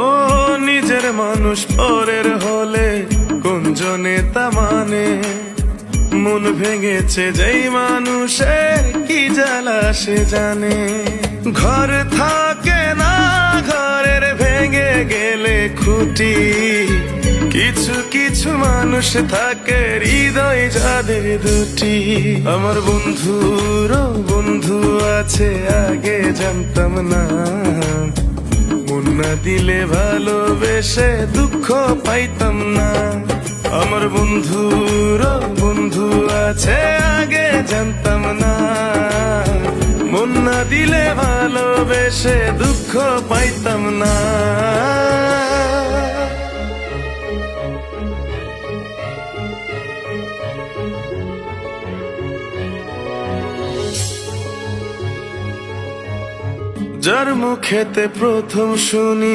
ও নিজের মানুষ পরের হলে কোন জনে তা মানে, মন ভেঙেছে যেই মানুষের কি জ্বালা সে জানে। ঘর থাকে না ঘরের ভেঙে গেলে খুঁটি, কিছু কিছু মানুষ থাকে হৃদয় যাদের দুটি। আমার বন্ধুরও বন্ধু আছে আগে জানতাম না, মন না দিলে ভালোবেসে দুঃখ পাইতাম না। আমার বন্ধুরও বন্ধু আছে আগে জানতাম না, মন না দিলে ভালোবেসে দুঃখ পাইতাম না। যার মুখেতে প্রথম শুনি